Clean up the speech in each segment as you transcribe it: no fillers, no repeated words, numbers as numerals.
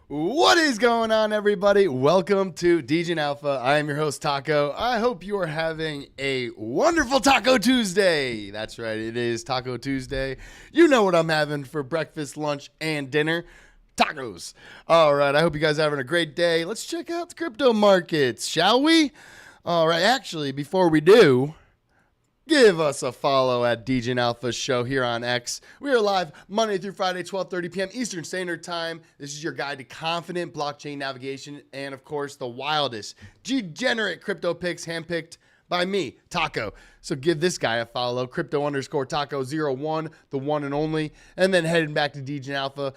What is going on, everybody? Welcome to Degen Alpha. I am your host, Taco. I hope you are having a wonderful Taco Tuesday. That's right, it is Taco Tuesday. You know what I'm having for breakfast, lunch, and dinner. Tacos. All right, I hope you guys are having a great day. Let's check out the crypto markets, shall we? All right, actually, before we do, give us a follow at Degen Alpha Show here on X. We are live Monday through Friday, 12:30 p.m. Eastern Standard Time. This is your guide to confident blockchain navigation and, of course, the wildest, degenerate crypto picks handpicked by me, Taco. So give this guy a follow, crypto_Taco01, the one and only, and then heading back to Degen Alpha.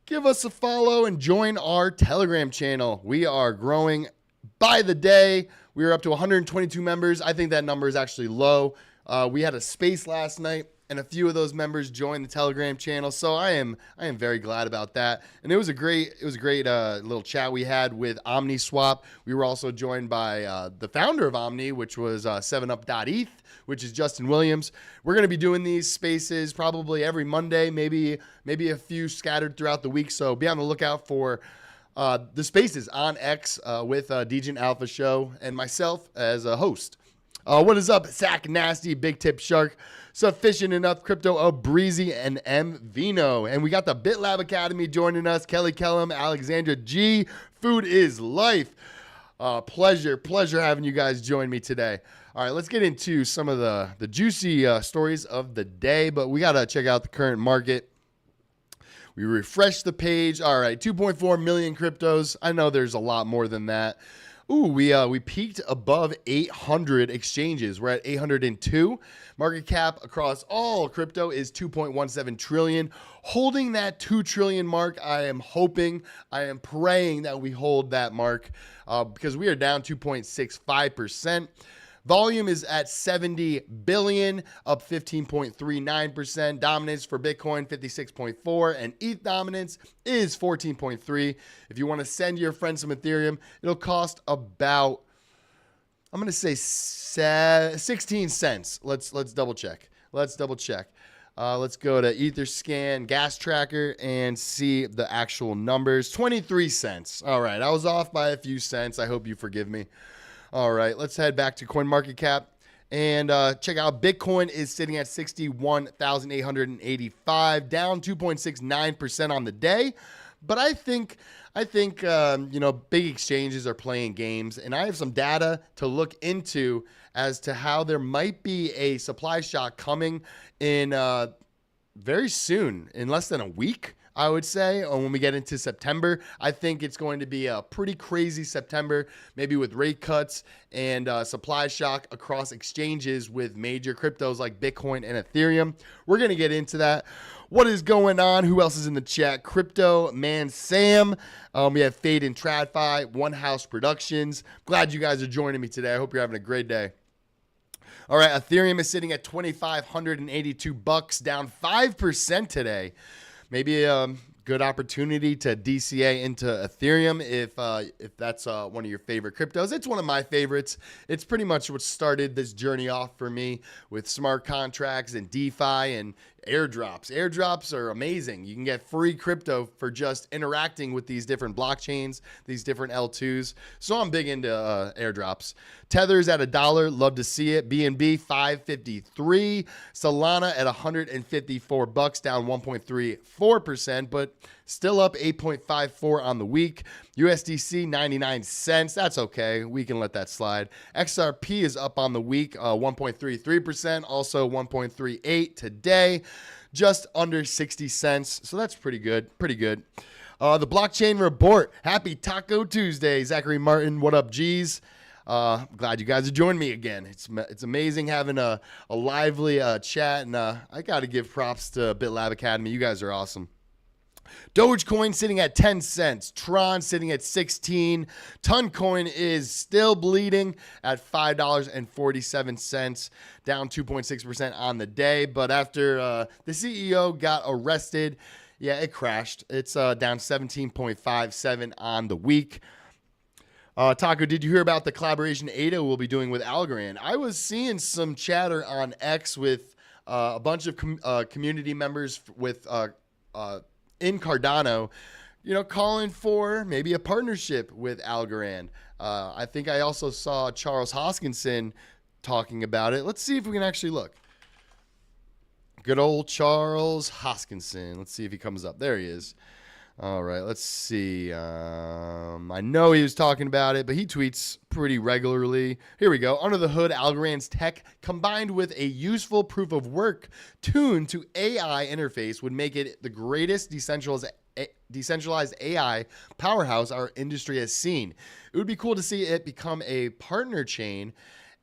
Give us a follow and join our Telegram channel. We are growing by the day. We are up to 122 members. I think that number is actually low. We had a space last night, and a few of those members joined the Telegram channel. So I am very glad about that. And it was a great little chat we had with OmniSwap. We were also joined by the founder of Omni, which was 7up.eth, which is Justin Williams. We're going to be doing these spaces probably every Monday, maybe a few scattered throughout the week. So be on the lookout for the spaces on X with Degen Alpha Show and myself as a host. What is up, Sack Nasty, Big Tip Shark, Sufficient Enough, Crypto, A Breezy, and M Vino. And we got the BitLab Academy joining us, Kelly Kellum, Alexandra G. Food is life. Pleasure having you guys join me today. All right, let's get into some of the juicy stories of the day, but we got to check out the current market. We refresh the page. All right, 2.4 million cryptos. I know there's a lot more than that. Ooh, we peaked above 800 exchanges. We're at 802. Market cap across all crypto is 2.17 trillion. Holding that 2 trillion mark, I am praying that we hold that mark because we are down 2.65%. Volume is at 70 billion, up 15.39%. Dominance for Bitcoin, 56.4, and ETH dominance is 14.3. If you want to send your friend some Ethereum, it'll cost about, I'm going to say 16 cents. Let's double check. Let's go to Etherscan Gas Tracker and see the actual numbers. 23 cents. All right, I was off by a few cents. I hope you forgive me. All right, let's head back to CoinMarketCap and check out Bitcoin is sitting at 61,885, down 2.69% on the day. But I think big exchanges are playing games, and I have some data to look into as to how there might be a supply shock coming in very soon, in less than a week. I would say, when we get into September, I think it's going to be a pretty crazy September, maybe with rate cuts and supply shock across exchanges with major cryptos like Bitcoin and Ethereum. We're going to get into that. What is going on? Who else is in the chat? Crypto Man Sam. We have Fade and TradFi, One House Productions. Glad you guys are joining me today. I hope you're having a great day. All right, Ethereum is sitting at $2,582, down 5% today. Maybe a good opportunity to DCA into Ethereum if that's one of your favorite cryptos. It's one of my favorites. It's pretty much what started this journey off for me with smart contracts and DeFi and airdrops. Airdrops are amazing. You can get free crypto for just interacting with these different blockchains, these different L2s. So I'm big into airdrops. Tether's at $1. Love to see it. BNB $5.53. Solana at $154, down 1.34%, but still up 8.54 on the week. USDC 99 cents. That's okay. We can let that slide. XRP is up on the week, 1.33%, also 1.38 today, just under 60 cents. So that's pretty good. The blockchain report. Happy Taco Tuesday. Zachary Martin, what up, G's? Glad you guys are joining me again. It's amazing having a lively chat, and I got to give props to BitLab Academy. You guys are awesome. Dogecoin sitting at 10 cents. Tron sitting at 16. Toncoin is still bleeding at $5.47, down 2.6% on the day. But after the CEO got arrested, it crashed. It's down 17.57 on the week. Taco, did you hear about the collaboration Ada will be doing with Algorand? I was seeing some chatter on X with a bunch of community members with in Cardano calling for maybe a partnership with Algorand. I think I also saw Charles Hoskinson talking about it. Let's see if we can actually look. Good old Charles Hoskinson. Let's see if he comes up. There he is. All right, let's see. I know he was talking about it, but he tweets pretty regularly. Here we go. Under the hood, Algorand's tech combined with a useful proof of work tuned to AI interface would make it the greatest decentralized AI powerhouse our industry has seen. It would be cool to see it become a partner chain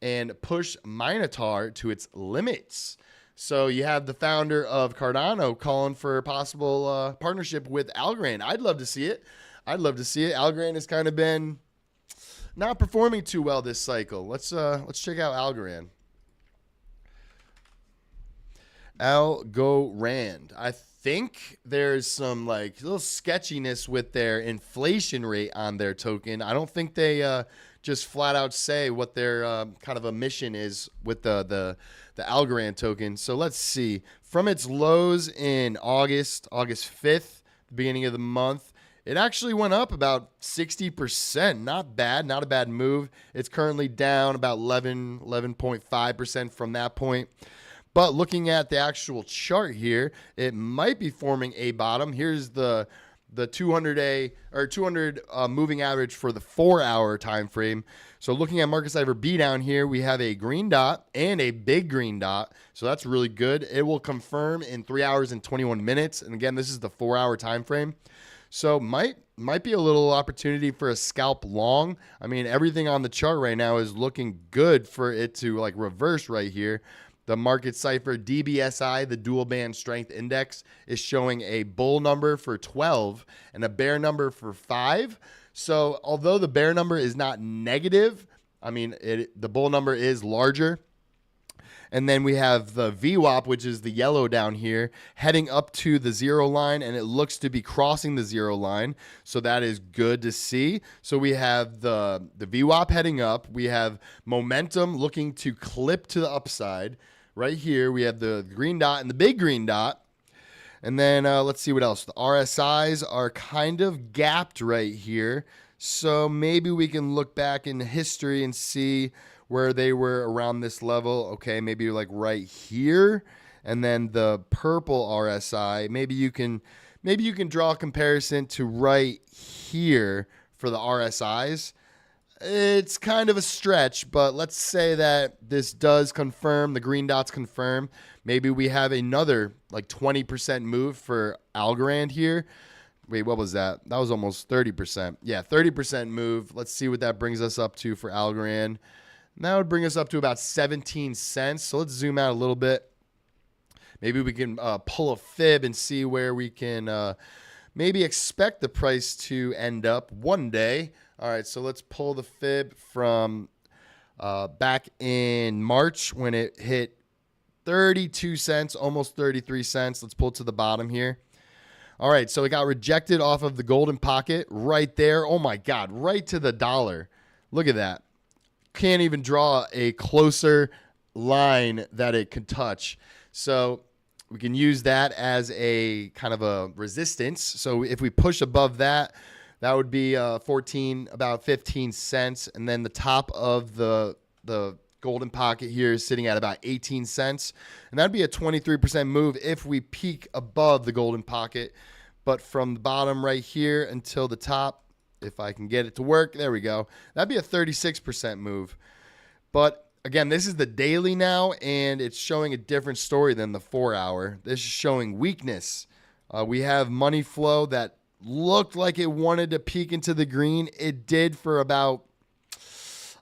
and push Minotaur to its limits. So you have the founder of Cardano calling for a possible partnership with Algorand. I'd love to see it. Algorand has kind of been not performing too well this cycle. Let's check out Algorand. Algorand. I think there's some like little sketchiness with their inflation rate on their token. I don't think they just flat out say what their kind of a mission is with the Algorand token. So let's see. From its lows in August 5th, the beginning of the month, it actually went up about 60%. Not bad. Not a bad move. It's currently down about 11.5% from that point. But looking at the actual chart here, it might be forming a bottom. Here's the 200 moving average for the 4-hour time frame. So looking at market cipher B down here, we have a green dot and a big green dot. So that's really good. It will confirm in 3 hours and 21 minutes. And again, this is the 4-hour time frame. So might be a little opportunity for a scalp long. I mean, everything on the chart right now is looking good for it to like reverse right here. The market cipher DBSI, the dual band strength index, is showing a bull number for 12 and a bear number for 5. So although the bear number is not negative, I mean, the bull number is larger. And then we have the VWAP, which is the yellow down here, heading up to the 0 line, and it looks to be crossing the 0 line. So that is good to see. So we have the VWAP heading up. We have momentum looking to clip to the upside. Right here, we have the green dot and the big green dot. And then let's see what else. The RSIs are kind of gapped right here. So maybe we can look back in history and see where they were around this level. Okay, maybe like right here. And then the purple RSI, maybe you can draw a comparison to right here for the RSIs. It's kind of a stretch, but let's say that this does confirm, the green dots confirm. Maybe we have another like 20% move for Algorand here. Wait, what was that? That was almost 30%. Yeah, 30% move. Let's see what that brings us up to for Algorand. And that would bring us up to about 17 cents. So let's zoom out a little bit. Maybe we can pull a fib and see where we can maybe expect the price to end up one day. All right, so let's pull the fib from back in March when it hit 32 cents, almost 33 cents. Let's pull it to the bottom here. All right, so it got rejected off of the golden pocket right there. Oh, my God, right to the dollar. Look at that. Can't even draw a closer line that it could touch. So we can use that as a kind of a resistance. So if we push above that, that would be about 15 cents. And then the top of the golden pocket here is sitting at about 18 cents. And that'd be a 23% move if we peak above the golden pocket. But from the bottom right here until the top, if I can get it to work, there we go. That'd be a 36% move. But again, this is the daily now, and it's showing a different story than the 4-hour. This is showing weakness. We have money flow that looked like it wanted to peek into the green. It did for about,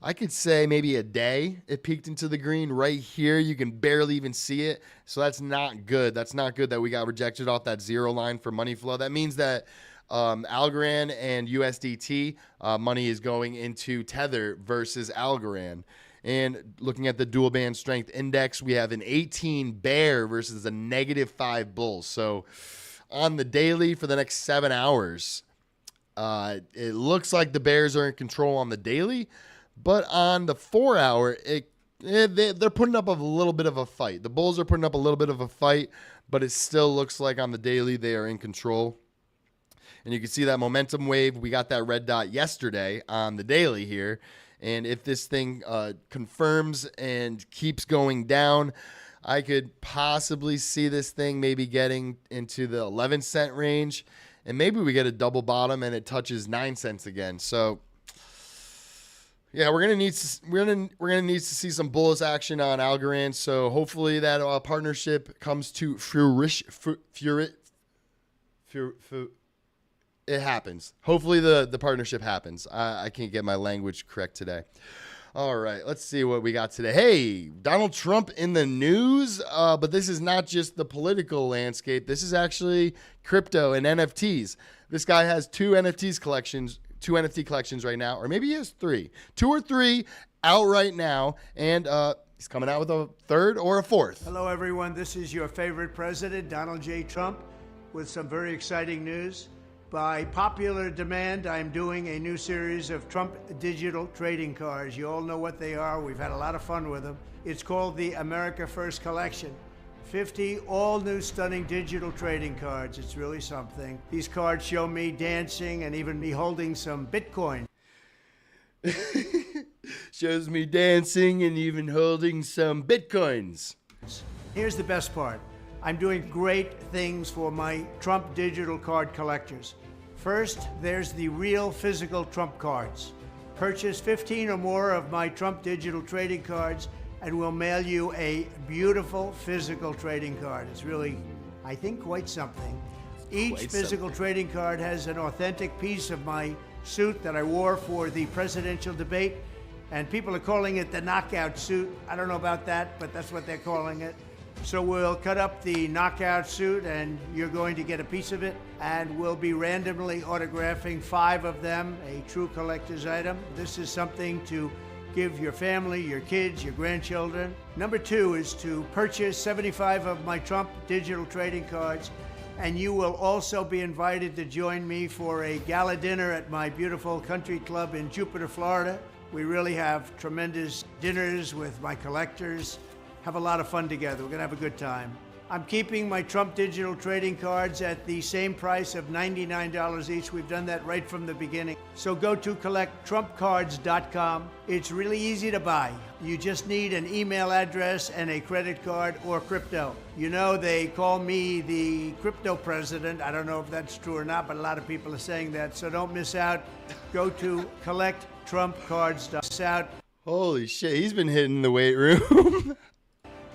I could say maybe a day. It peeked into the green right here. You can barely even see it. So that's not good. That's not good that we got rejected off that 0 line for money flow. That means that Algorand and USDT money is going into Tether versus Algorand. And looking at the dual band strength index, we have an 18 bear versus a -5 bull. So on the daily for the next 7 hours, it looks like the bears are in control on the daily, but on the 4-hour, they're putting up a little bit of a fight. The bulls are putting up a little bit of a fight, but it still looks like on the daily they are in control. And you can see that momentum wave. We got that red dot yesterday on the daily here. And if this thing confirms and keeps going down, I could possibly see this thing maybe getting into the 11-cent range. And maybe we get a double bottom and it touches 9 cents again. So yeah, we're gonna need to see some bullish action on Algorand. So hopefully that partnership comes to fruition. It happens. Hopefully the partnership happens. I can't get my language correct today. All right, let's see what we got today. Hey, Donald Trump in the news, but this is not just the political landscape. This is actually crypto and NFTs. This guy has two NFT collections right now, or maybe he has two or three out right now, and he's coming out with a third or a fourth. Hello, everyone. This is your favorite president, Donald J. Trump, with some very exciting news. By popular demand, I'm doing a new series of Trump digital trading cards. You all know what they are. We've had a lot of fun with them. It's called the America First Collection. 50 all-new stunning digital trading cards. It's really something. These cards show me dancing and even me holding some Bitcoin. Shows me dancing and even holding some Bitcoins. Here's the best part. I'm doing great things for my Trump digital card collectors. First, there's the real physical Trump cards. Purchase 15 or more of my Trump digital trading cards and we'll mail you a beautiful physical trading card. It's really, I think, quite something. Each physical trading card has an authentic piece of my suit that I wore for the presidential debate, and people are calling it the knockout suit. I don't know about that, but that's what they're calling it. So we'll cut up the knockout suit and you're going to get a piece of it, and we'll be randomly autographing 5 of them, a true collector's item. This is something to give your family, your kids, your grandchildren. Number 2 is to purchase 75 of my Trump digital trading cards, and you will also be invited to join me for a gala dinner at my beautiful country club in Jupiter, Florida. We really have tremendous dinners with my collectors. Have a lot of fun together. We're gonna have a good time. I'm keeping my Trump digital trading cards at the same price of $99 each. We've done that right from the beginning. So go to collecttrumpcards.com. It's really easy to buy. You just need an email address and a credit card or crypto. You know, they call me the crypto president. I don't know if that's true or not, but a lot of people are saying that. So don't miss out. Go to collecttrumpcards.com. Holy shit, he's been hitting the weight room.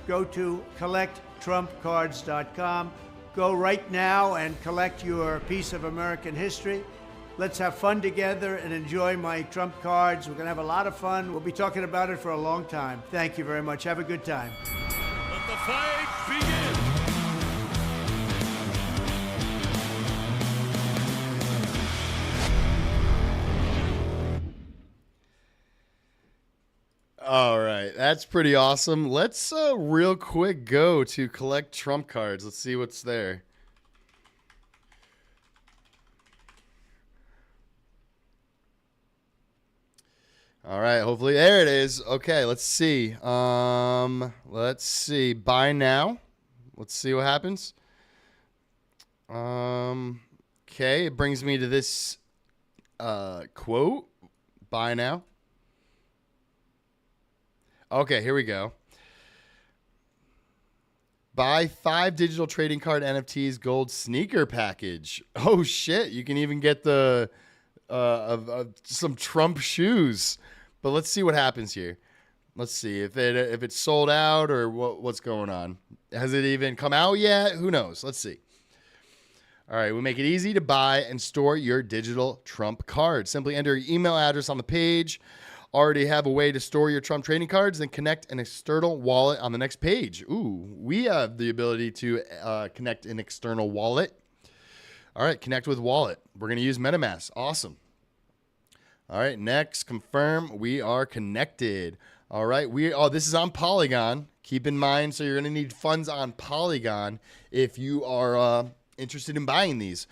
Go to collecttrumpcards.com. Go right now and collect your piece of American history. Let's have fun together and enjoy my Trump cards. We're going to have a lot of fun. We'll be talking about it for a long time. Thank you very much. Have a good time. Let the fight begin. All right, that's pretty awesome. Let's real quick go to collect Trump cards. Let's see what's there. All right, hopefully there it is. Okay, let's see. Let's see. Buy now. Let's see what happens. Okay, it brings me to this quote. Buy now. Okay, here we go. Buy 5 digital trading card NFTs gold sneaker package. Oh shit! You can even get the some Trump shoes. But let's see what happens here. Let's see if it's sold out or what's going on. Has it even come out yet? Who knows? Let's see. All right, we make it easy to buy and store your digital Trump card. Simply enter your email address on the page. Already have a way to store your Trump trading cards, then connect an external wallet on the next page. Ooh, we have the ability to connect an external wallet. All right, connect with wallet. We're going to use MetaMask. Awesome. All right, next, confirm we are connected. All right, this is on Polygon. Keep in mind, so you're going to need funds on Polygon if you are interested in buying these.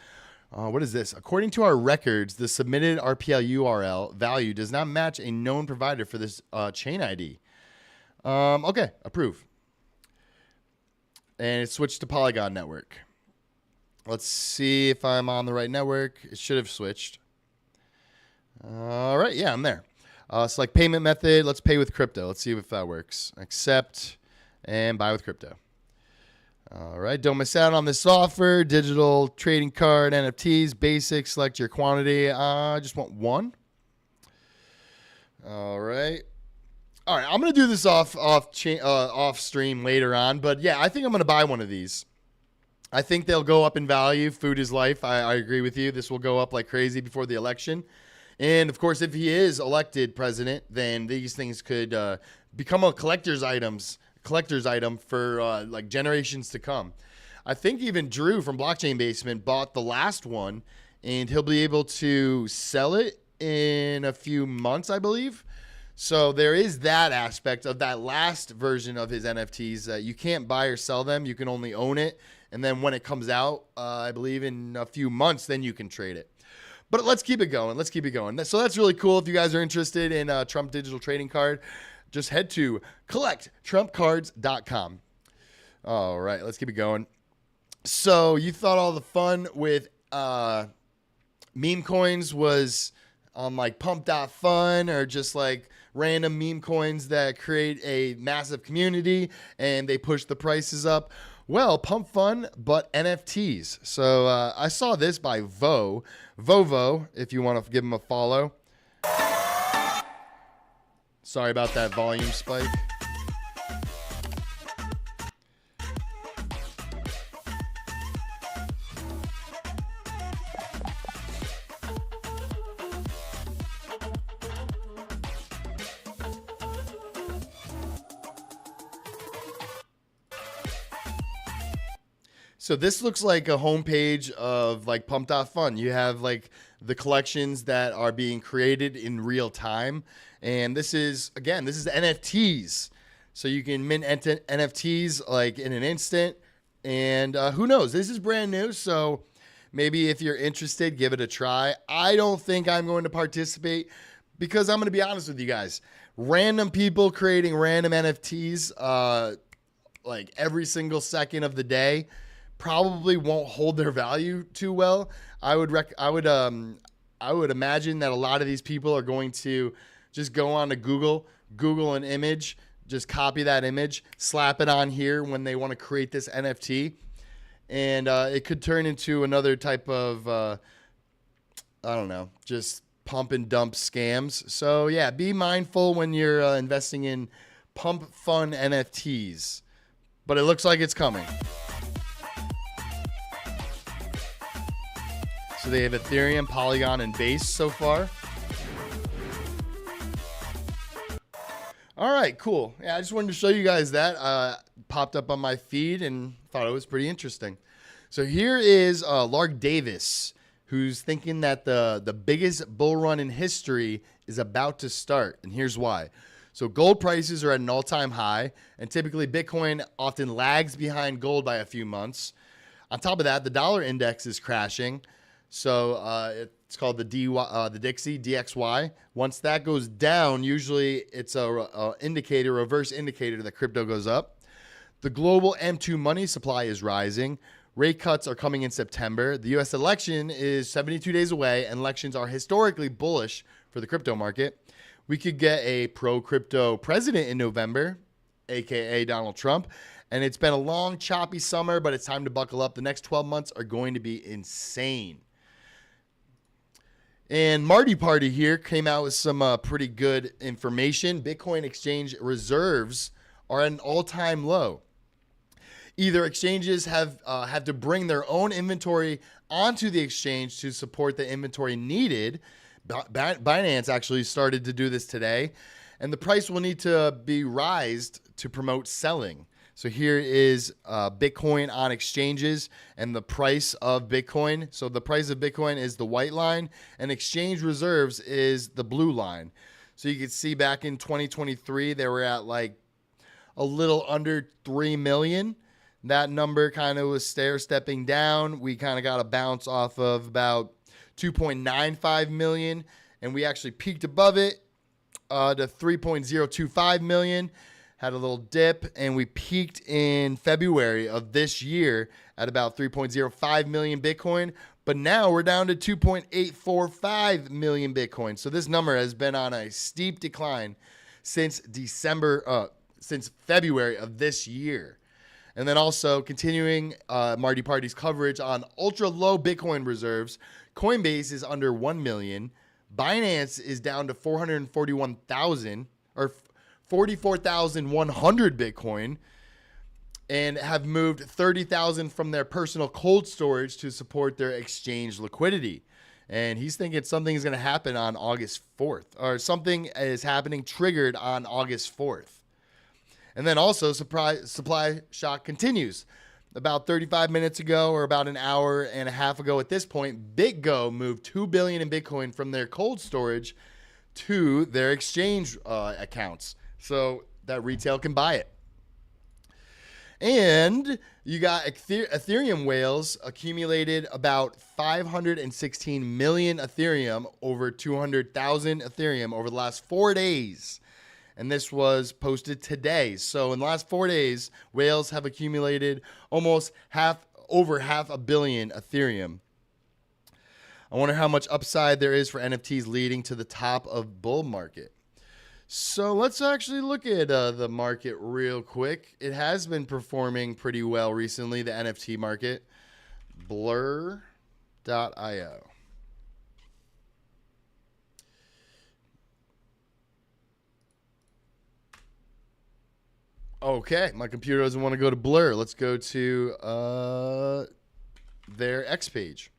What is this? According to our records, the submitted RPL URL value does not match a known provider for this chain ID. Okay, approve. And it switched to Polygon network. Let's see if I'm on the right network. It should have switched. All right. Yeah, I'm there. Select payment method. Let's pay with crypto. Let's see if that works. Accept and buy with crypto. All right. Don't miss out on this offer. Digital trading card, NFTs, basic. Select your quantity. I just want one. All right. All right. I'm going to do this off stream later on. But yeah, I think I'm going to buy one of these. I think they'll go up in value. Food is life. I agree with you. This will go up like crazy before the election. And, of course, if he is elected president, then these things could become a collector's item for like generations to come. I think even Drew from Blockchain Basement bought the last one, and he'll be able to sell it in a few months, I believe. So there is that aspect of that last version of his NFTs that you can't buy or sell them. You can only own it. And then when it comes out, I believe in a few months, then you can trade it. But let's keep it going. So that's really cool. If you guys are interested in a Trump digital trading card, just head to collecttrumpcards.com. All right, let's keep it going. So you thought all the fun with meme coins was on like pump.fun or just like random meme coins that create a massive community and they push the prices up. Well, pump fun, but NFTs. So I saw this by Vovo, if you want to give him a follow. Sorry about that volume spike. So this looks like a homepage of like pump.fun. You have like the collections that are being created in real time. And this is NFTs. So you can mint NFTs like in an instant. And who knows? This is brand new. So maybe if you're interested, give it a try. I don't think I'm going to participate because I'm going to be honest with you guys. Random people creating random NFTs like every single second of the day probably won't hold their value too well. I would imagine that a lot of these people are going to just go on to Google an image, just copy that image, slap it on here when they want to create this NFT, and it could turn into another type of just pump and dump scams. So yeah, be mindful when you're investing in pump fun NFTs. But it looks like it's coming. So they have Ethereum, Polygon, and Base so far. All right, cool. Yeah, I just wanted to show you guys that. Popped up on my feed and thought it was pretty interesting. So here is Lark Davis, who's thinking that the biggest bull run in history is about to start. And here's why. So gold prices are at an all-time high, and typically Bitcoin often lags behind gold by a few months. On top of that, the dollar index is crashing. So it's called the Dixie, DXY. Once that goes down, usually it's a reverse indicator that crypto goes up. The global M2 money supply is rising. Rate cuts are coming in September. The U.S. election is 72 days away, and elections are historically bullish for the crypto market. We could get a pro-crypto president in November, a.k.a. Donald Trump. And it's been a long, choppy summer, but it's time to buckle up. The next 12 months are going to be insane. And Marty Party here came out with some pretty good information. Bitcoin exchange reserves are at an all-time low. Either exchanges have to bring their own inventory onto the exchange to support the inventory needed. Binance actually started to do this today. And the price will need to be raised to promote selling. So here is Bitcoin on exchanges and the price of Bitcoin. So the price of Bitcoin is the white line and exchange reserves is the blue line. So you can see back in 2023, they were at like a little under 3 million. That number kind of was stair-stepping down. We kind of got a bounce off of about 2.95 million, and we actually peaked above it to 3.025 million. had a little dip, and we peaked in February of this year at about 3.05 million Bitcoin. But now we're down to 2.845 million Bitcoin. So this number has been on a steep decline since February of this year. And then also continuing Marty Party's coverage on ultra low Bitcoin reserves, Coinbase is under 1 million. Binance is down to 441,000 or 44,100 Bitcoin, and have moved 30,000 from their personal cold storage to support their exchange liquidity. And he's thinking something is going to happen on August 4th, or something is happening triggered on August 4th. And then also supply shock continues. About 35 minutes ago, or about an hour and a half ago at this point, BitGo moved 2 billion in Bitcoin from their cold storage to their exchange accounts so that retail can buy it. And you got Ethereum whales accumulated about 516 million Ethereum, over 200,000 Ethereum over the last 4 days. And this was posted today. So in the last 4 days, whales have accumulated almost over half a billion Ethereum. I wonder how much upside there is for NFTs leading to the top of bull market. So let's actually look at the market real quick. It has been performing pretty well recently, the NFT market. Blur.io. Okay, my computer doesn't want to go to Blur. Let's go to their X page.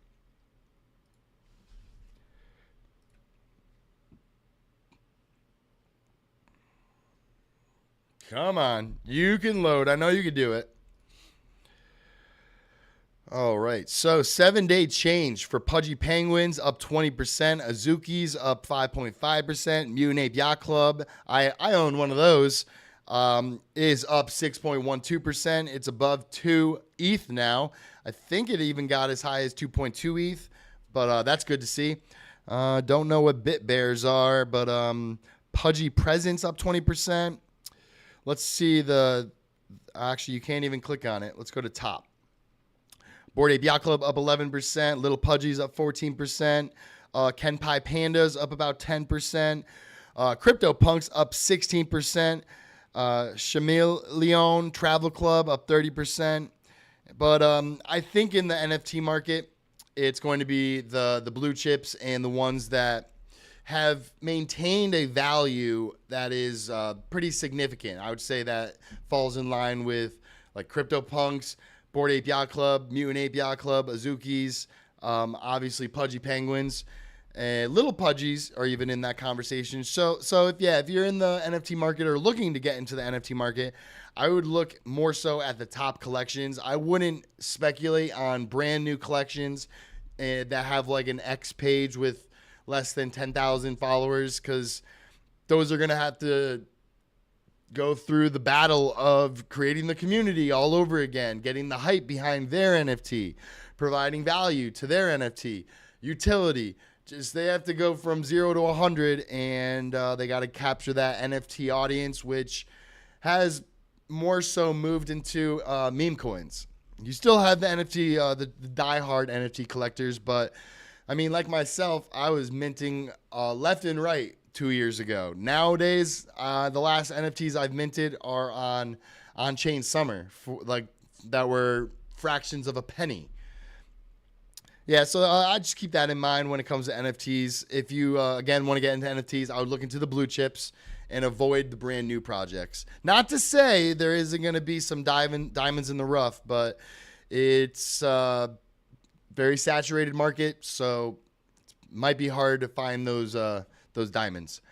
Come on. You can load. I know you can do it. All right. So 7-day change for Pudgy Penguins up 20%. Azuki's up 5.5%. Mutant Ape Yacht Club, I own one of those, is up 6.12%. It's above 2 ETH now. I think it even got as high as 2.2 ETH, but that's good to see. Don't know what Bit Bears are, but Pudgy Presents up 20%. Let's see actually, you can't even click on it. Let's go to top. Bored Ape Yacht Club up 11%. Little Pudgy's up 14%. Kenpai Pandas up about 10%. Crypto Punks up 16%. Shamil Leon Travel Club up 30%. But I think in the NFT market, it's going to be the blue chips and the ones that have maintained a value that is pretty significant. I would say that falls in line with like CryptoPunks, Bored Ape Yacht Club, Mutant Ape Yacht Club, Azuki's, obviously Pudgy Penguins, Little Pudgies are even in that conversation. So if you're in the NFT market or looking to get into the NFT market, I would look more so at the top collections. I wouldn't speculate on brand new collections that have like an X page with less than 10,000 followers, because those are going to have to go through the battle of creating the community all over again, getting the hype behind their NFT, providing value to their NFT, utility. Just they have to go from 0 to 100, and they got to capture that NFT audience, which has more so moved into meme coins. You still have the NFT, the diehard NFT collectors, but I mean, like myself, I was minting left and right 2 years ago. Nowadays, the last NFTs I've minted are on-chain summer, that were fractions of a penny. Yeah, so I just keep that in mind when it comes to NFTs. If you, again, want to get into NFTs, I would look into the blue chips and avoid the brand new projects. Not to say there isn't going to be some diamonds in the rough, but it's very saturated market, so it might be hard to find those diamonds.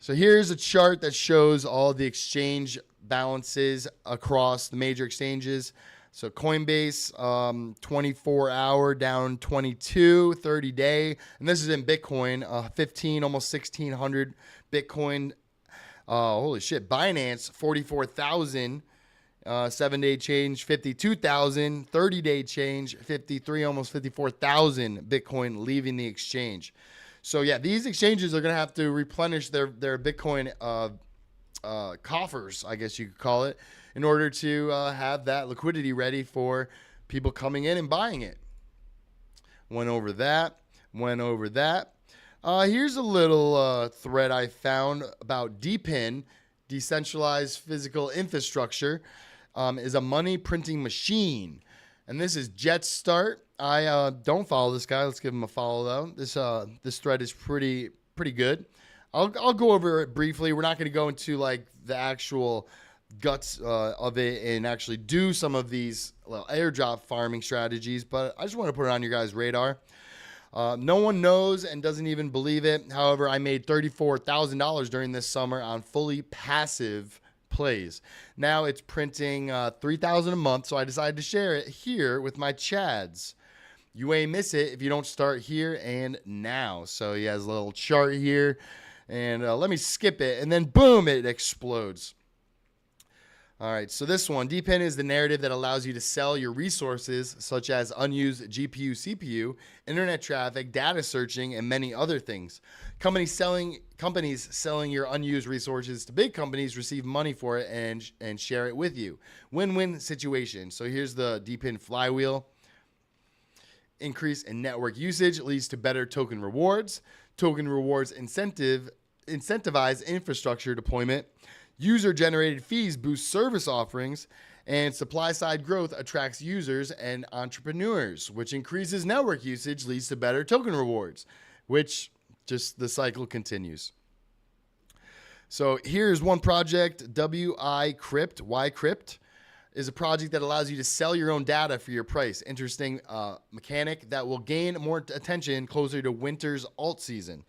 So here's a chart that shows all the exchange balances across the major exchanges. So Coinbase, 24-hour down 22, 30-day, and this is in Bitcoin, 15, almost 1,600 Bitcoin. Holy shit! Binance, 44,000. 7-day change, 52,000, 30-day change, 53, almost 54,000 Bitcoin leaving the exchange. So yeah, these exchanges are going to have to replenish their Bitcoin coffers, I guess you could call it, in order to have that liquidity ready for people coming in and buying it. Went over that. Here's a little thread I found about DePIN, decentralized physical infrastructure, is a money printing machine. And this is Jet Start. I don't follow this guy. Let's give him a follow though. This thread is pretty good. I'll go over it briefly. We're not going to go into like the actual guts of it and actually do some of these airdrop farming strategies, but I just want to put it on your guys' radar. No one knows and doesn't even believe it. However, I made $34,000 during this summer on fully passive plays. Now it's printing $3,000 a month, so I decided to share it here with my chads. You ain't miss it if you don't start here and now. So he has a little chart here, and let me skip it, and then boom, it explodes. All right, so this one, DePIN is the narrative that allows you to sell your resources, such as unused GPU, CPU, internet traffic, data searching, and many other things. Companies selling your unused resources to big companies receive money for it and share it with you. Win-win situation. So here's the DePIN flywheel. Increase in network usage leads to better token rewards. Token rewards incentivize infrastructure deployment. User-generated fees boost service offerings, and supply-side growth attracts users and entrepreneurs, which increases network usage, leads to better token rewards, which just the cycle continues. So here's one project, Ycrypt is a project that allows you to sell your own data for your price. Interesting mechanic that will gain more attention closer to winter's alt season.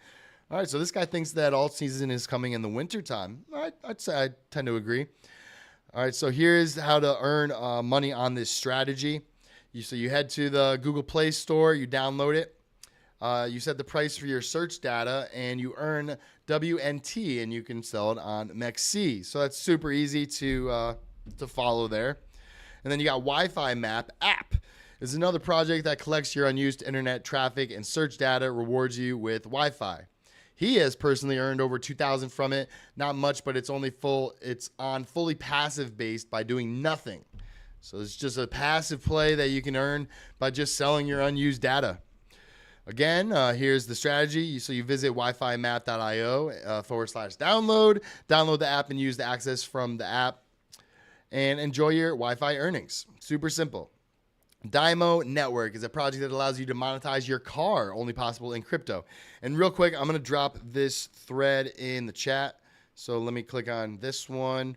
All right, so this guy thinks that alt season is coming in the winter time. I'd say I tend to agree. All right, so here's how to earn money on this strategy. So you head to the Google Play Store, you download it. You set the price for your search data, and you earn WNT, and you can sell it on MEXC. So that's super easy to follow there. And then you got Wi-Fi Map app. Is another project that collects your unused internet traffic and search data, rewards you with Wi-Fi. He has personally earned over 2,000 from it. Not much, but it's on fully passive based by doing nothing. So it's just a passive play that you can earn by just selling your unused data. Again, here's the strategy. So you visit wifimap.io /download. Download the app and use the access from the app and enjoy your Wi-Fi earnings. Super simple. Dymo Network is a project that allows you to monetize your car, only possible in crypto. And real quick, I'm going to drop this thread in the chat. So let me click on this one.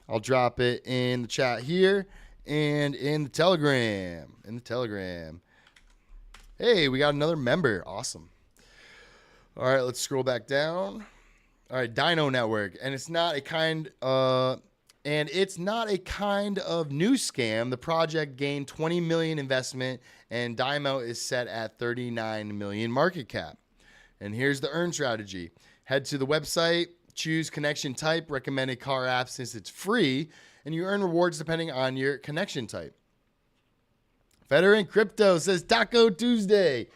I'll drop it in the chat here and in the Telegram. Hey, we got another member. Awesome. All right, let's scroll back down. All right, Dyno Network. And it's not a kind of new scam. The project gained 20 million investment, and Dymo is set at 39 million market cap. And here's the earn strategy. Head to the website, choose connection type, recommended car app since it's free, and you earn rewards depending on your connection type. Veteran Crypto says Taco Tuesday.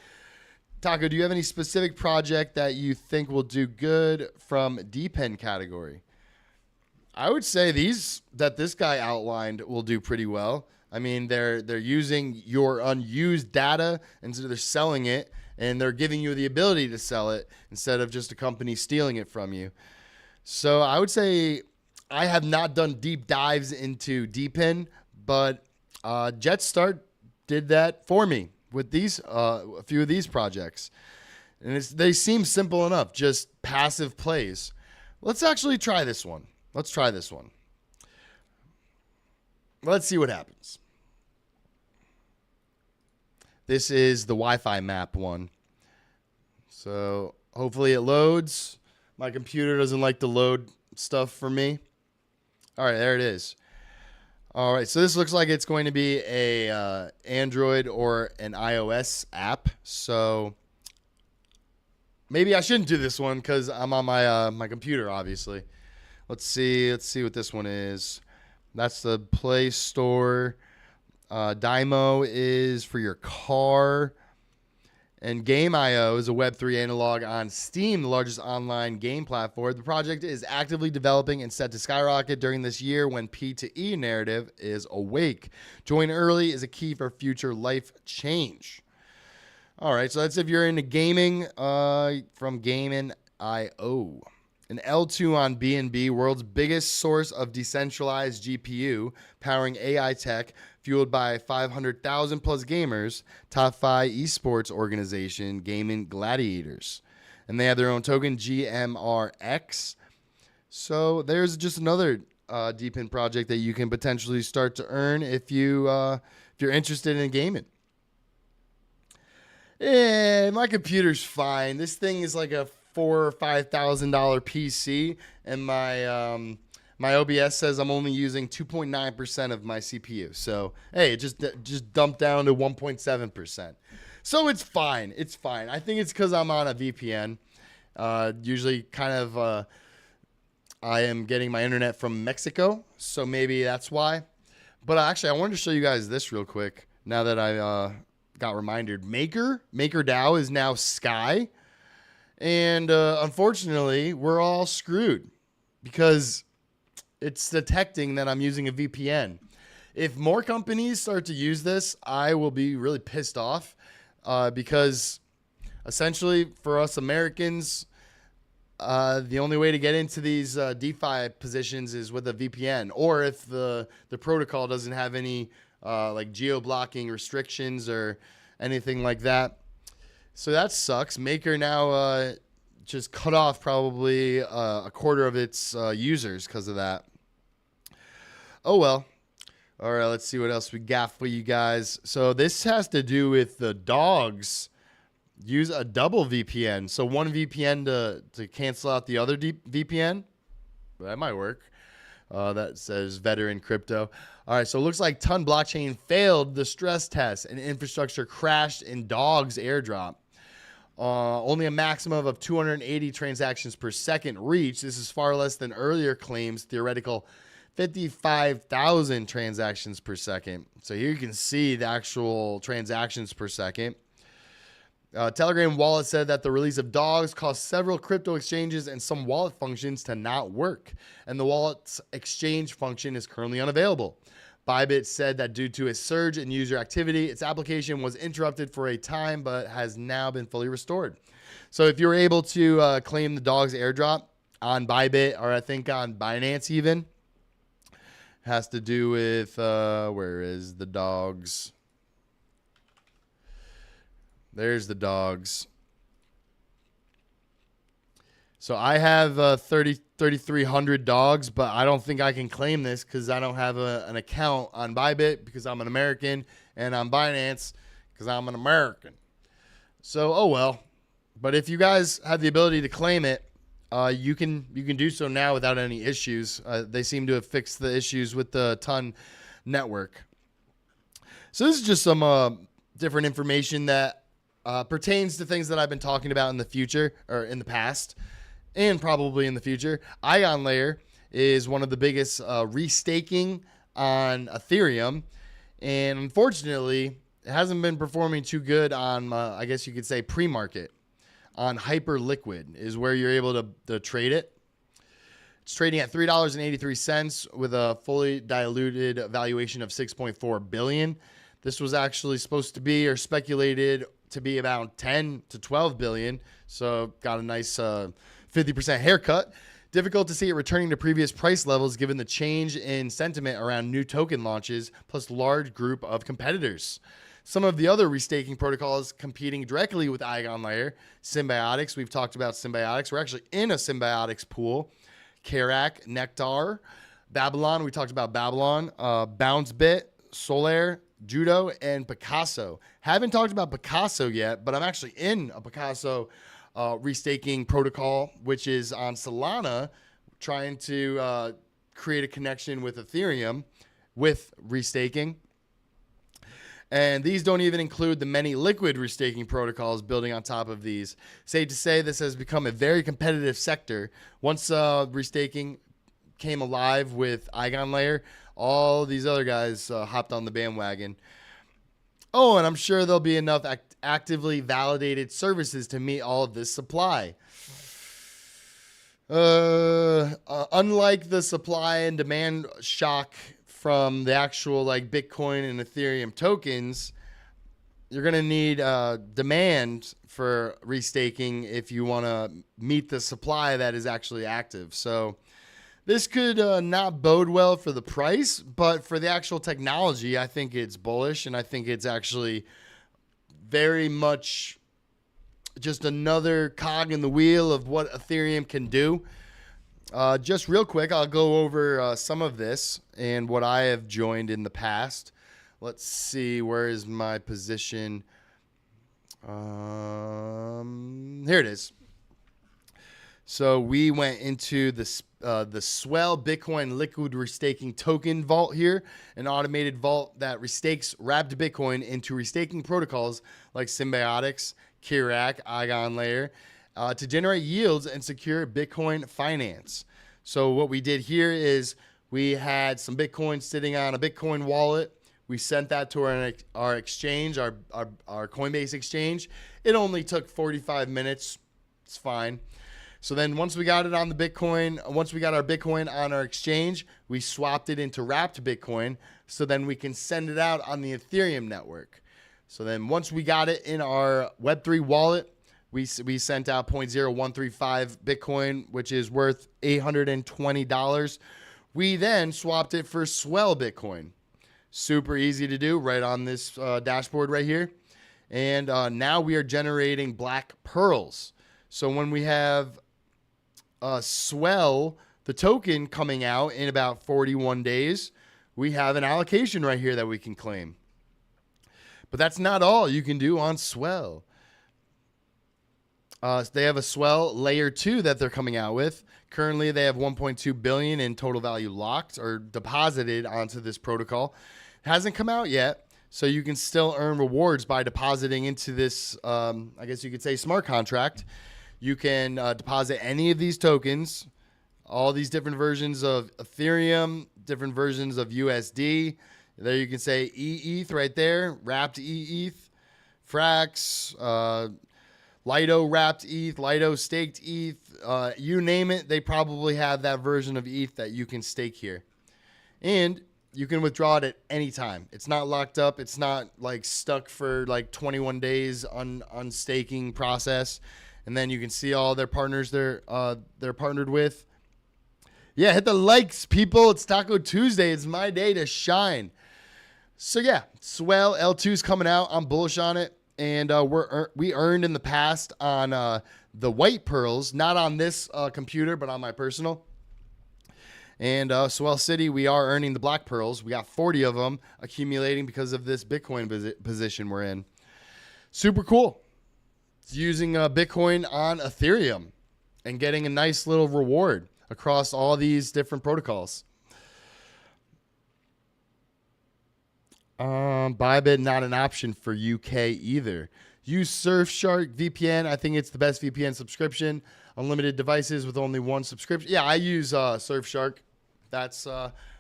Taco, do you have any specific project that you think will do good from DePIN category? I would say this guy outlined will do pretty well. I mean, they're using your unused data, and so they're selling it, and they're giving you the ability to sell it instead of just a company stealing it from you. So I would say I have not done deep dives into DePIN, but Jetstart did that for me with a few of these projects. And they seem simple enough, just passive plays. Let's actually try this one. Let's try this one. Let's see what happens. This is the Wi-Fi map one. So hopefully it loads. My computer doesn't like to load stuff for me. All right, there it is. All right, so this looks like it's going to be a Android or an iOS app. So maybe I shouldn't do this one because I'm on my computer, obviously. Let's see what this one is. That's the Play Store. Dymo is for your car. And Game.io is a Web3 analog on Steam, the largest online game platform. The project is actively developing and set to skyrocket during this year when P2E narrative is awake. Join early is a key for future life change. All right, so that's if you're into gaming from Game.io. An L2 on BNB, world's biggest source of decentralized GPU, powering AI tech, fueled by 500,000 plus gamers, top 5 esports organization, Gaming Gladiators. And they have their own token, GMRX. So there's just another DePIN project that you can potentially start to earn if you're interested in gaming. My computer's fine. This thing is like a $4,000 or $5,000 PC, and my OBS says I'm only using 2.9% of my CPU. So hey, it just dumped down to 1.7%. So it's fine. It's fine. I think it's because I'm on a VPN. Usually, kind of, I am getting my internet from Mexico, so maybe that's why. But actually, I wanted to show you guys this real quick. Now that I got reminded, MakerDAO is now Sky. And unfortunately, we're all screwed because it's detecting that I'm using a VPN. If more companies start to use this, I will be really pissed off because essentially for us Americans, the only way to get into these DeFi positions is with a VPN, or if the protocol doesn't have any like geo-blocking restrictions or anything like that. So that sucks. Maker now just cut off probably a quarter of its users because of that. Oh, well. All right, let's see what else we got for you guys. So this has to do with the dogs. Use a double VPN. So one VPN to cancel out the other VPN. That might work. That says veteran crypto. All right, so it looks like Ton blockchain failed the stress test and infrastructure crashed in dogs airdrop. Only a maximum of 280 transactions per second reached. This is far less than earlier claims, theoretical 55,000 transactions per second. So here you can see the actual transactions per second. Telegram wallet said that the release of dogs caused several crypto exchanges and some wallet functions to not work, and the wallet's exchange function is currently unavailable. Bybit said that due to a surge in user activity, its application was interrupted for a time, but has now been fully restored. So if you're able to claim the dogs airdrop on Bybit, or I think on Binance even, has to do with, where is the dogs? There's the dogs. So I have 3,300 dogs, but I don't think I can claim this because I don't have an account on Bybit because I'm an American, and on Binance because I'm an American. So, oh well. But if you guys have the ability to claim it, you can do so now without any issues. They seem to have fixed the issues with the Ton network. So this is just some different information that pertains to things that I've been talking about in the future, or in the past, and probably in the future. Ion Layer is one of the biggest restaking on Ethereum, and unfortunately, it hasn't been performing too good on, I guess you could say, pre-market. On Hyperliquid is where you're able to trade it. It's trading at $3.83 with a fully diluted valuation of $6.4 billion. This was actually supposed to be, or speculated to be, about 10 to 12 billion. So got a nice 50% haircut. Difficult to see it returning to previous price levels given the change in sentiment around new token launches plus large group of competitors. Some of the other restaking protocols competing directly with Ion Layer, Symbiotics. We've talked about Symbiotics. We're actually in a Symbiotics pool. Karak, Nectar, Babylon. We talked about Babylon. BounceBit, Solaire, Judo, and Picasso. Haven't talked about Picasso yet, but I'm actually in a Picasso restaking protocol, which is on Solana, trying to create a connection with Ethereum with restaking. And these don't even include the many liquid restaking protocols building on top of these. Safe to say this has become a very competitive sector. Once restaking came alive with Ion Layer, all these other guys hopped on the bandwagon. Oh, and I'm sure there'll be enough actively validated services to meet all of this supply. Unlike the supply and demand shock from the actual like Bitcoin and Ethereum tokens, you're going to need demand for restaking if you want to meet the supply that is actually active. So this could not bode well for the price, but for the actual technology, I think it's bullish, and I think it's actually very much just another cog in the wheel of what Ethereum can do. Just real quick, I'll go over some of this and what I have joined in the past. Let's see, where is my position? Here it is. So we went into the Swell Bitcoin Liquid Restaking Token Vault here, an automated vault that restakes wrapped Bitcoin into restaking protocols like Symbiotics, Kirak, Eigen Layer, to generate yields and secure Bitcoin finance. So what we did here is we had some Bitcoin sitting on a Bitcoin wallet. We sent that to our exchange, our Coinbase exchange. It only took 45 minutes. It's fine. So then once we got it on the Bitcoin, once we got our Bitcoin on our exchange, we swapped it into wrapped Bitcoin. So then we can send it out on the Ethereum network. So then once we got it in our Web3 wallet, we sent out 0.0135 Bitcoin, which is worth $820. We then swapped it for Swell Bitcoin. Super easy to do right on this dashboard right here. And now we are generating black pearls. So when we have Swell, the token, coming out in about 41 days, we have an allocation right here that we can claim. But that's not all you can do on Swell. They have a Swell Layer 2 that they're coming out with. Currently, they have $1.2 billion in total value locked or deposited onto this protocol. It hasn't come out yet, so you can still earn rewards by depositing into this, I guess you could say, smart contract. You can deposit any of these tokens, all these different versions of Ethereum, different versions of USD. There you can say ETH right there, wrapped ETH, Frax, Lido wrapped ETH, Lido staked ETH, you name it, they probably have that version of ETH that you can stake here. And you can withdraw it at any time. It's not locked up. It's not like stuck for like 21 days on staking process. And then you can see all their partners they're partnered with. Yeah, hit the likes, people. It's Taco Tuesday. It's my day to shine. So yeah, Swell L2 is coming out. I'm bullish on it. And we earned in the past on the white pearls, not on this computer, but on my personal. And Swell City, we are earning the black pearls. We got 40 of them accumulating because of this Bitcoin position we're in. Super cool. It's using Bitcoin on Ethereum and getting a nice little reward across all these different protocols. Bybit, not an option for UK either. Use Surfshark VPN. I think it's the best VPN subscription. Unlimited devices with only one subscription. Yeah, I use Surfshark. That's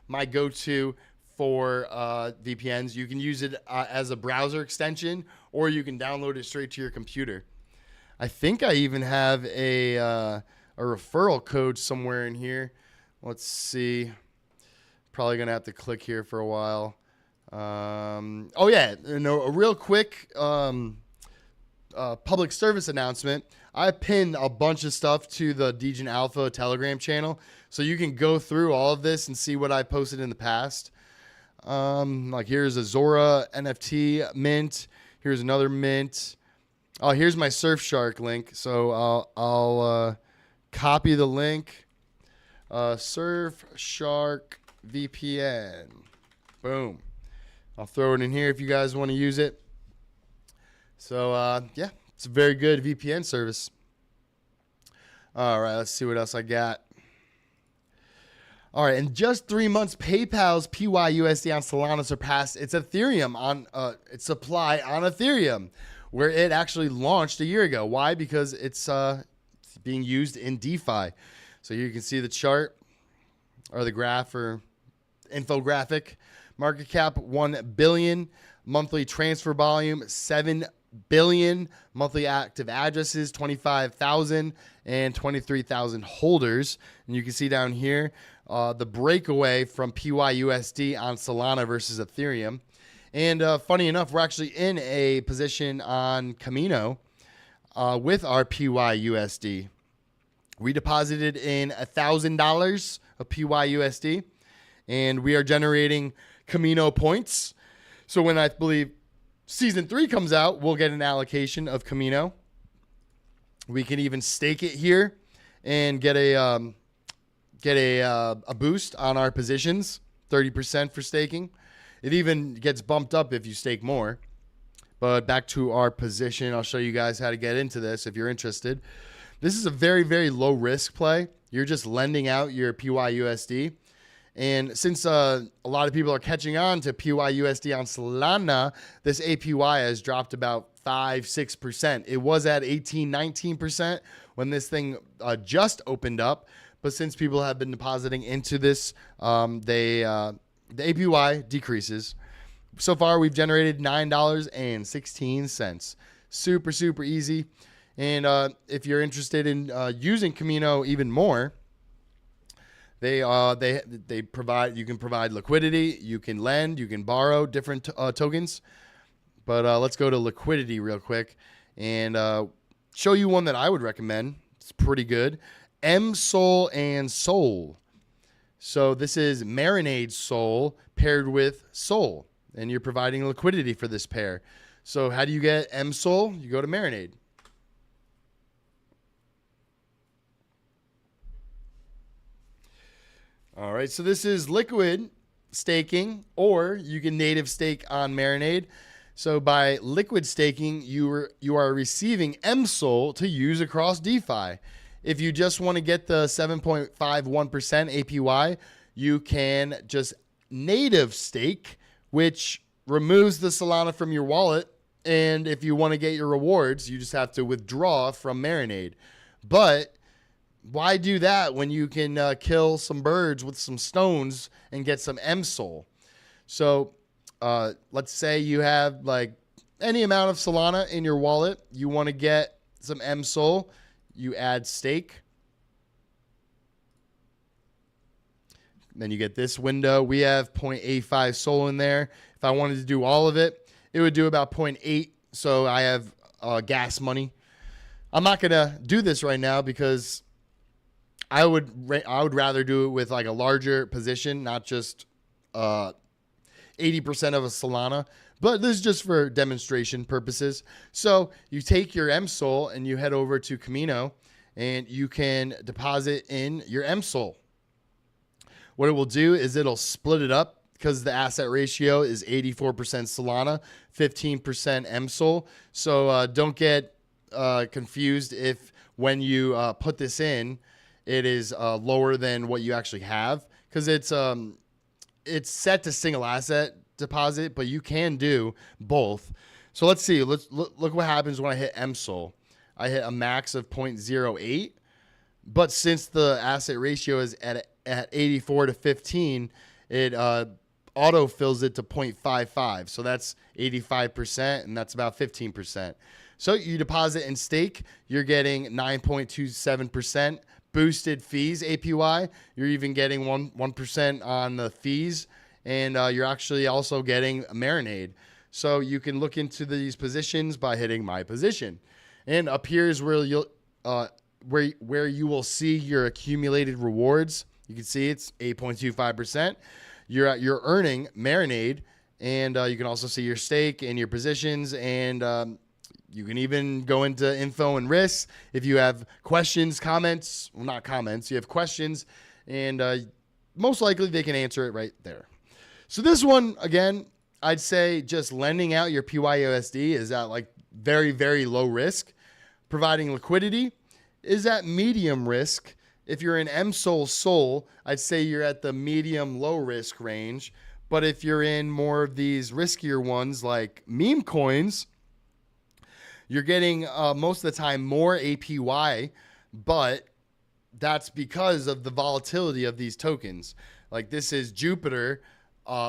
my go-to for VPNs. You can use it as a browser extension, or you can download it straight to your computer. I think I even have a referral code somewhere in here. Let's see. Probably going to have to click here for a while. Oh, yeah. A real quick public service announcement. I pinned a bunch of stuff to the Degen Alpha Telegram channel, so you can go through all of this and see what I posted in the past. Like here's a Zora NFT mint. Here's another mint. Oh, here's my Surfshark link. So I'll copy the link. Surfshark VPN. Boom. I'll throw it in here if you guys want to use it. So yeah, it's a very good VPN service. All right, let's see what else I got. All right, in just 3 months, PayPal's PYUSD on Solana surpassed its Ethereum on its supply on Ethereum, where it actually launched a year ago. Why? Because it's being used in DeFi. So you can see the chart or the graph or infographic Market cap 1 billion. Monthly transfer volume 7 billion. Monthly active addresses 25,000 and 23,000 holders. And you can see down here the breakaway from PYUSD on Solana versus Ethereum. And funny enough, we're actually in a position on Camino with our PYUSD. We deposited in $1,000 of PYUSD, and we are generating Camino points. So when I believe season 3 comes out, we'll get an allocation of Camino. We can even stake it here and get a boost on our positions, 30% for staking. It even gets bumped up if you stake more. But back to our position, I'll show you guys how to get into this if you're interested. This is a very, very low risk play. You're just lending out your PYUSD. And since a lot of people are catching on to PYUSD on Solana, this APY has dropped about 5-6%. It was at 18-19% when this thing just opened up. But since people have been depositing into this, the APY decreases. So far, we've generated $9.16. Super, super easy. And if you're interested in using Camino even more, they provide. You can provide liquidity. You can lend. You can borrow different tokens. But let's go to liquidity real quick and show you one that I would recommend. It's pretty good. MSOL and Sol. So this is Marinade Sol paired with Sol, and you're providing liquidity for this pair. So how do you get MSOL? You go to Marinade. All right, so this is liquid staking, or you can native stake on Marinade. So by liquid staking, you are receiving MSOL to use across DeFi. If you just want to get the 7.51% APY, you can just native stake, which removes the Solana from your wallet. And if you want to get your rewards, you just have to withdraw from Marinade. But why do that when you can kill some birds with some stones and get some MSOL? So let's say you have like any amount of Solana in your wallet. You want to get some MSOL. You add stake. Then you get this window. We have 0.85 SOL in there. If I wanted to do all of it, it would do about 0.8. So I have gas money. I'm not going to do this right now because I would rather do it with like a larger position, not just 80% of a Solana. But this is just for demonstration purposes. So you take your MSOL and you head over to Camino and you can deposit in your MSOL. What it will do is it'll split it up because the asset ratio is 84% Solana, 15% MSOL. So don't get confused if when you put this in, it is lower than what you actually have, because it's set to single asset deposit, but you can do both. So let's see. Let's look what happens when I hit MSOL. I hit a max of 0.08, but since the asset ratio is at 84 to 15, it auto fills it to 0.55. So that's 85%, and that's about 15%. So you deposit and stake, you're getting 9.27% boosted fees APY. You're even getting 1% on the fees. And you're actually also getting a Marinade. So you can look into these positions by hitting my position. And up here is where you'll where you will see your accumulated rewards. You can see it's 8.25%. You're earning Marinade, and you can also see your stake and your positions, and you can even go into info and risks if you have questions, comments. Well, not comments. You have questions, and most likely they can answer it right there. So this one, again, I'd say just lending out your PYUSD is at like very, very low risk. Providing liquidity is at medium risk. If you're in MSOL Sol, I'd say you're at the medium low risk range. But if you're in more of these riskier ones like memecoins, you're getting most of the time more APY, but that's because of the volatility of these tokens. Like this is Jupiter.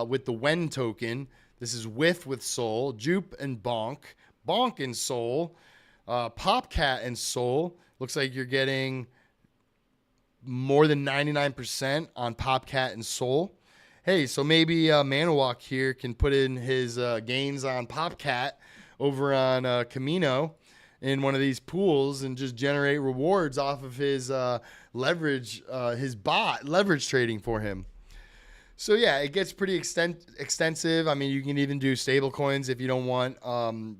with the Wen token. This is with Sol, Jupe and Bonk, Bonk and Sol, Popcat and Sol. Looks like you're getting more than 99% on Popcat and Sol. Hey, so maybe Manawak here can put in his gains on Popcat over on Camino in one of these pools and just generate rewards off of his leverage, his bot leverage trading for him. So yeah, it gets pretty extensive. I mean, you can even do stable coins if you don't want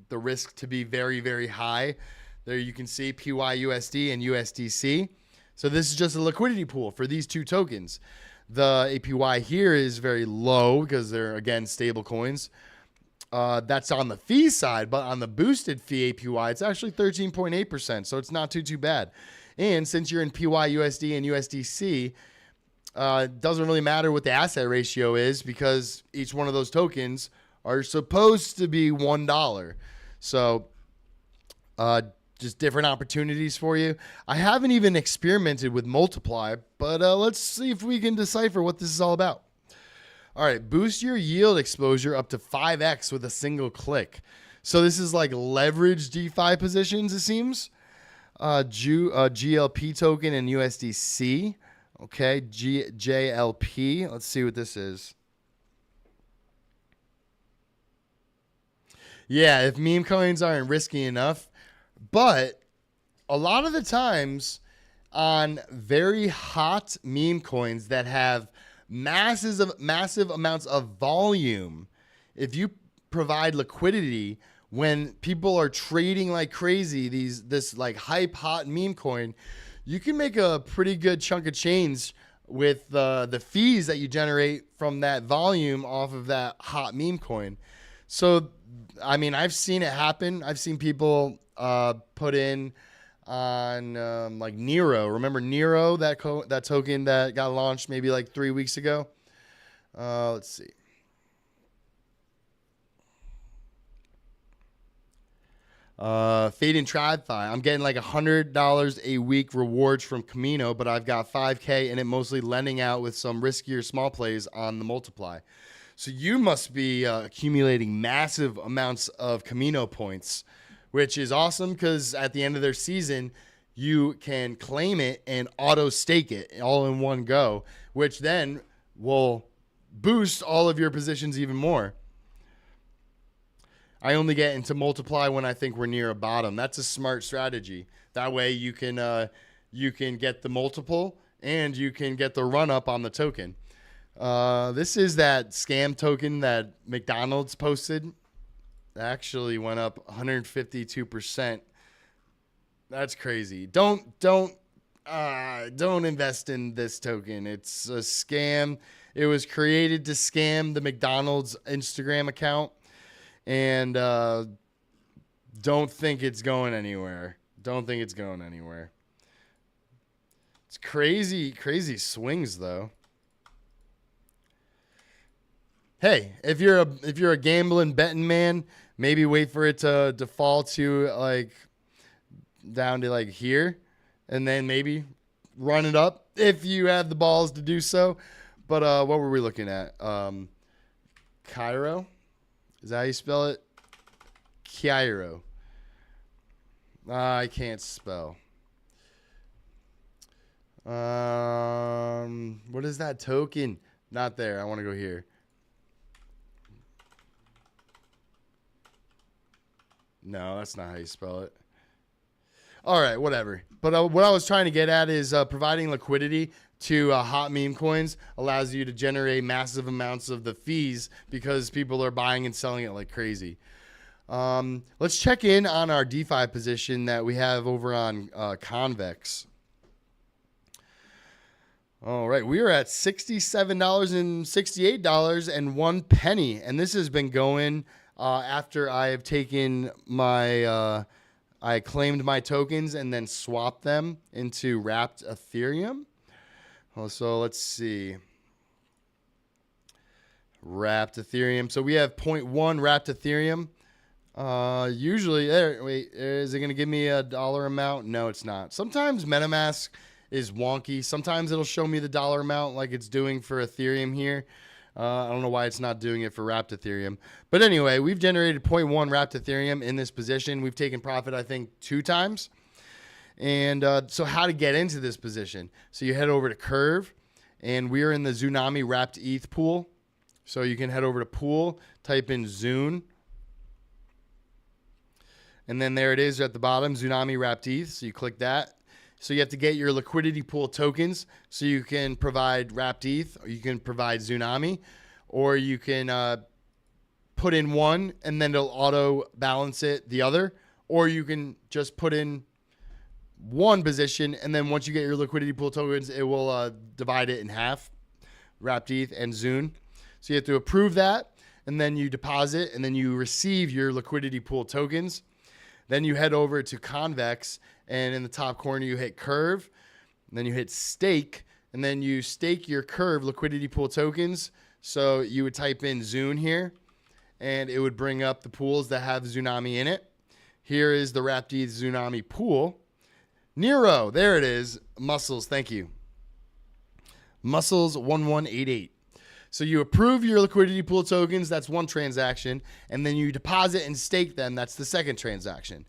the risk to be very, very high. There you can see PYUSD and USDC. So this is just a liquidity pool for these two tokens. The APY here is very low because they're, again, stable coins. That's on the fee side, but on the boosted fee APY, it's actually 13.8%, so it's not too bad. And since you're in PYUSD and USDC, doesn't really matter what the asset ratio is because each one of those tokens are supposed to be $1. So just different opportunities for you. I haven't even experimented with Multiply, but let's see if we can decipher what this is all about. All right, boost your yield exposure up to 5x with a single click. So this is like leverage DeFi positions, it seems. GLP token and USDC. Okay, JLP. Let's see what this is. Yeah, if meme coins aren't risky enough. But a lot of the times on very hot meme coins that have massive amounts of volume, if you provide liquidity when people are trading like crazy, this like hype hot meme coin, you can make a pretty good chunk of change with the fees that you generate from that volume off of that hot meme coin. So, I mean, I've seen it happen. I've seen people put in on like Nero. Remember Nero, that token that got launched maybe like 3 weeks ago? Let's see. Fade and TradFi. I'm getting like $100 a week rewards from Camino, but I've got 5K and it mostly lending out with some riskier small plays on the Multiply. So you must be accumulating massive amounts of Camino points, which is awesome because at the end of their season, you can claim it and auto stake it all in one go, which then will boost all of your positions even more. I only get into Multiply when I think we're near a bottom. That's a smart strategy. That way you can get the multiple and you can get the run up on the token. This is that scam token that McDonald's posted. It actually went up 152%. That's crazy. Don't invest in this token. It's a scam. It was created to scam the McDonald's Instagram account. And don't think it's going anywhere. Don't think it's going anywhere. It's crazy swings though. Hey, if you're a gambling betting man, maybe wait for it to fall to like down to like here, and then maybe run it up if you have the balls to do so. But what were we looking at? Cairo. Is that how you spell it? Cairo. I can't spell. What is that token? Not there. I want to go here. No, that's not how you spell it. All right, whatever. But what I was trying to get at is providing liquidity to hot meme coins allows you to generate massive amounts of the fees because people are buying and selling it like crazy. Let's check in on our DeFi position that we have over on Convex. All right, we are at $67.68 and this has been going after I have taken my I claimed my tokens and then swapped them into wrapped Ethereum. So let's see. Wrapped Ethereum. So we have 0.1 wrapped Ethereum. Usually, wait, is it going to give me a dollar amount? No, it's not. Sometimes MetaMask is wonky. Sometimes it'll show me the dollar amount like it's doing for Ethereum here. I don't know why it's not doing it for wrapped Ethereum. But anyway, we've generated 0.1 wrapped Ethereum in this position. We've taken profit, I think, 2 times. And so how to get into this position? So you head over to Curve, and we're in the Zunami wrapped ETH pool. So you can head over to pool, type in Zune. And then there it is at the bottom, Zunami wrapped ETH. So you click that. So you have to get your liquidity pool tokens. So you can provide wrapped ETH, or you can provide Zunami, or you can put in one and then it'll auto balance it the other, or you can just put in one position and then once you get your liquidity pool tokens, it will divide it in half, wrapped ETH and Zune. So you have to approve that, and then you deposit, and then you receive your liquidity pool tokens. Then you head over to Convex, and in the top corner you hit Curve, and then you hit Stake, and then you stake your Curve liquidity pool tokens. So you would type in Zune here, and it would bring up the pools that have Zunami in it. Here is the wrapped ETH Zunami pool. Nero, there it is. Muscles, thank you. Muscles 1188. So you approve your liquidity pool tokens, that's one transaction, and then you deposit and stake them, that's the second transaction.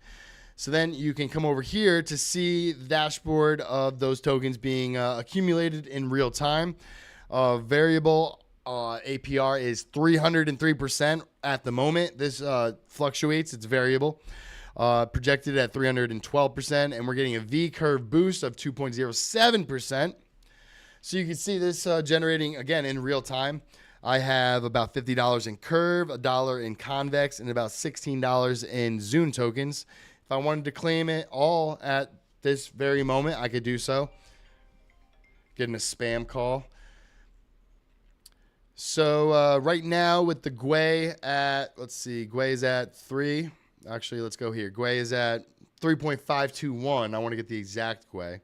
So then you can come over here to see the dashboard of those tokens being accumulated in real time. Variable APR is 303% at the moment. This fluctuates, it's variable. Projected at 312%, and we're getting a V-curve boost of 2.07%. So you can see this generating, again, in real time. I have about $50 in Curve, $1 in Convex, and about $16 in Zune tokens. If I wanted to claim it all at this very moment, I could do so. Getting a spam call. So right now with the Gwei at, let's see, Gwei is at 3. Actually, let's go here. Gwei is at 3.521. I want to get the exact Gwei.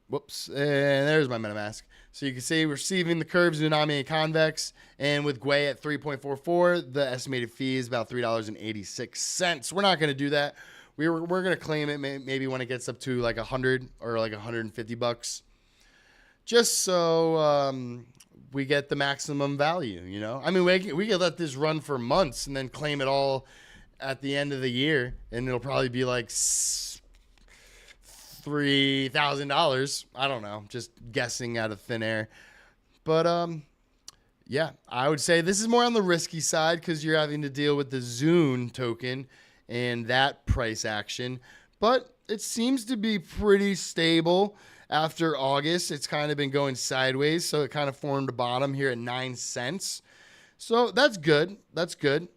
Whoops, and there's my MetaMask. So you can see we're receiving the Curve, Zunami, and Convex, and with Gwei at 3.44, the estimated fee is about $3.86. We're not going to do that. We're going to claim it maybe when it gets up to like 100 or like 150 bucks, just so we get the maximum value. You know, I mean, we could let this run for months and then claim it all at the end of the year, and it'll probably be like $3,000. I don't know, just guessing out of thin air. But yeah, I would say this is more on the risky side because you're having to deal with the Zune token and that price action. But it seems to be pretty stable after August. It's kind of been going sideways, so it kind of formed a bottom here at 9 cents. So that's good. That's good.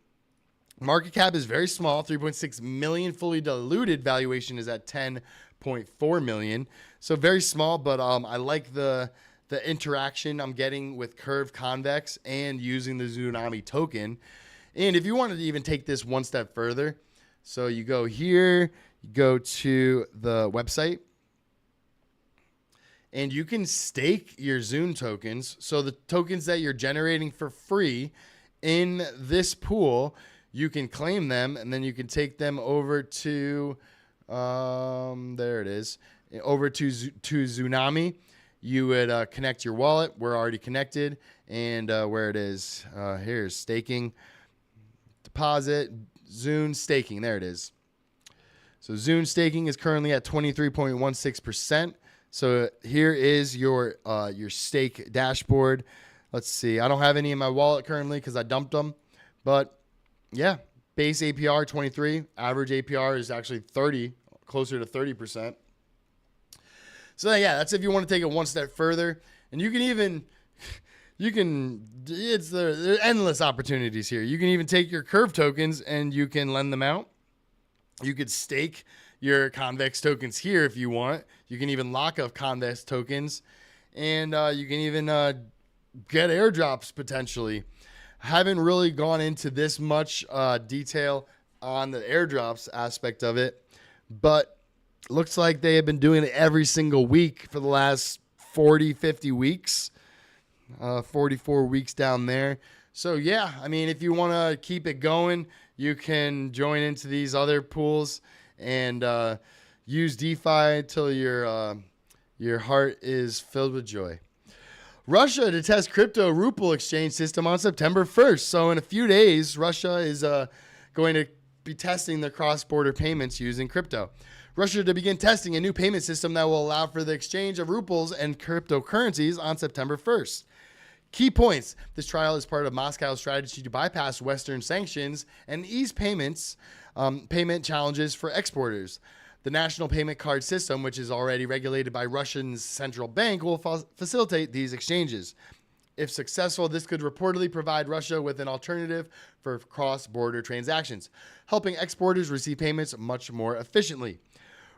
Market cap is very small, 3.6 million. Fully diluted valuation is at 10.4 million. So very small, but I like the interaction I'm getting with Curve, Convex, and using the Zunami token. And if you wanted to even take this one step further, so you go here, you go to the website, and you can stake your Zune tokens. So the tokens that you're generating for free in this pool, you can claim them, and then you can take them over to, there it is, over to Zunami. You would connect your wallet. We're already connected. And where it is, here's staking, deposit, Zune staking. There it is. So Zune staking is currently at 23.16%. So here is your stake dashboard. Let's see. I don't have any in my wallet currently because I dumped them. But yeah, base APR 23. Average APR is actually 30, closer to 30%. So yeah, that's if you want to take it one step further. And you can even, there are endless opportunities here. You can even take your Curve tokens and you can lend them out. You could stake your Convex tokens here if you want. You can even lock up Convex tokens, and you can even get airdrops potentially. I haven't really gone into this much detail on the airdrops aspect of it, but looks like they have been doing it every single week for the last 40, 50 weeks, 44 weeks down there. So yeah, I mean, if you want to keep it going, you can join into these other pools and use DeFi till your heart is filled with joy. Russia to test crypto ruble exchange system on September 1st. So in a few days, Russia is going to be testing their cross-border payments using crypto. Russia to begin testing a new payment system that will allow for the exchange of rubles and cryptocurrencies on September 1st. Key points. This trial is part of Moscow's strategy to bypass Western sanctions and ease payment challenges for exporters. The national payment card system, which is already regulated by Russia's central bank, will facilitate these exchanges. If successful, this could reportedly provide Russia with an alternative for cross-border transactions, helping exporters receive payments much more efficiently.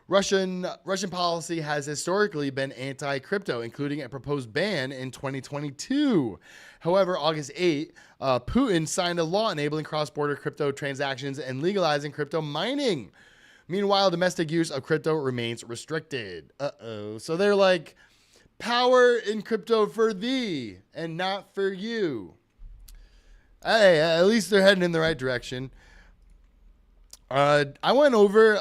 Russian policy has historically been anti-crypto, including a proposed ban in 2022. However, August 8, Putin signed a law enabling cross-border crypto transactions and legalizing crypto mining. Meanwhile, domestic use of crypto remains restricted. So they're like, power in crypto for thee and not for you. Hey, at least they're heading in the right direction. I went over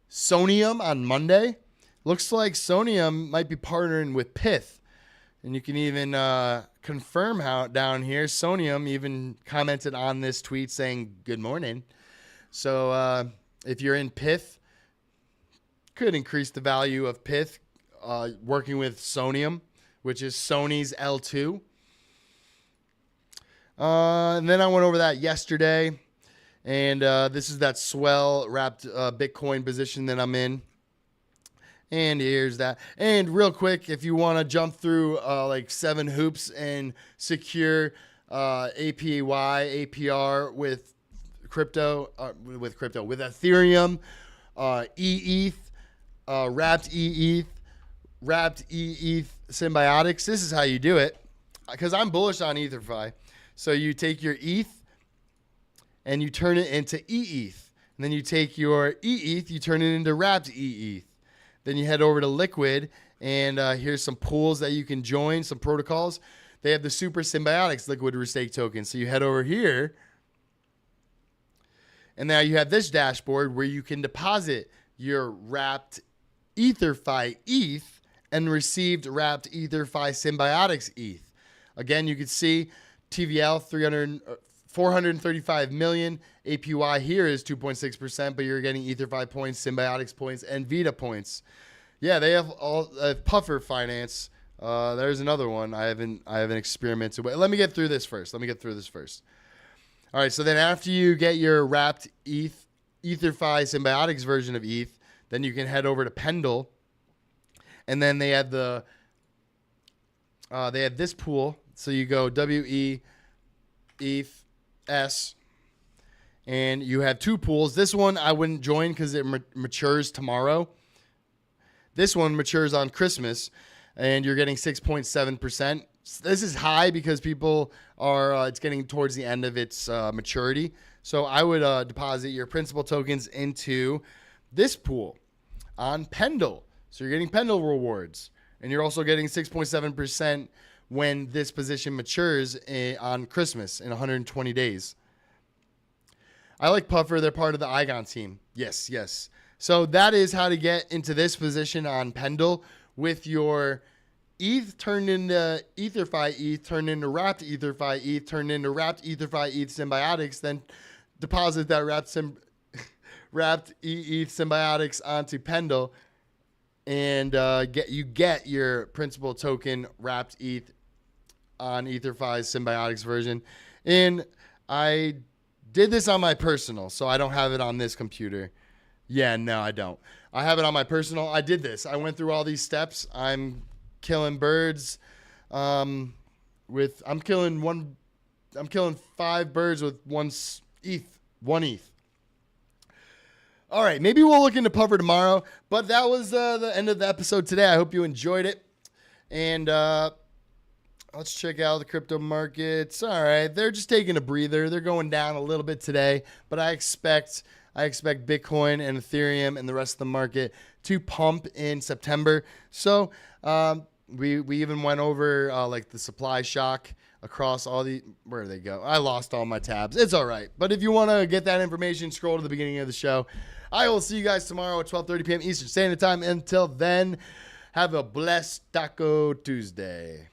Sonium on Monday. Looks like Sonium might be partnering with Pith. And you can even confirm how down here. Sonium even commented on this tweet saying, good morning. So if you're in Pith, could increase the value of Pith working with Sonium, which is Sony's L2. And then I went over that yesterday. And this is that swell wrapped Bitcoin position that I'm in. And here's that. And real quick, if you want to jump through like 7 hoops and secure APY, APR with Ethereum, EETH, wrapped EETH, wrapped EETH symbiotics. This is how you do it. Because I'm bullish on EtherFi. So you take your ETH and you turn it into EETH. And then you take your EETH, you turn it into wrapped EETH. Then you head over to Liquid, and here's some pools that you can join, some protocols. They have the Super Symbiotics Liquid Restake token. So you head over here, and now you have this dashboard where you can deposit your wrapped EtherFi ETH and received wrapped EtherFi Symbiotics ETH. Again, you can see TVL 435 million. APY here is 2.6%, but you're getting EtherFi points, Symbiotics points, and Vita points. Yeah, they have all Puffer Finance. There's another one I haven't experimented with. Let me get through this first. All right, so then after you get your wrapped ETHFi Symbiotics version of ETH, then you can head over to Pendle, and then they have this pool. So you go WE ETH S, and you have 2 pools. This one I wouldn't join because it matures tomorrow. This one matures on Christmas, and you're getting 6.7%. This is high because people are, it's getting towards the end of its maturity. So I would deposit your principal tokens into this pool on Pendle. So you're getting Pendle rewards, and you're also getting 6.7% when this position matures on Christmas in 120 days. I like Puffer. They're part of the Igon team. Yes. So that is how to get into this position on Pendle with your ETH turned into EtherFi ETH, turned into wrapped EtherFi ETH, turned into wrapped EtherFi ETH Symbiotics, then deposit that wrapped ETH Symbiotics onto Pendle, and get your principal token wrapped ETH on EtherFi's Symbiotics version. And I did this on my personal, so I don't have it on this computer. Yeah, no, I don't. I have it on my personal. I did this. I went through all these steps. I'm killing birds I'm killing 5 birds with one ETH. All right, maybe we'll look into Puffer tomorrow, but that was the end of the episode today. I hope you enjoyed it. And let's check out the crypto markets. All right, they're just taking a breather. They're going down a little bit today, but I expect Bitcoin and Ethereum and the rest of the market to pump in September. So we even went over like the supply shock across all the, where do they go? I lost all my tabs. It's all right. But if you want to get that information, scroll to the beginning of the show. I will see you guys tomorrow at 12:30 p.m. Eastern Standard Time. Until then, Have a blessed Taco Tuesday.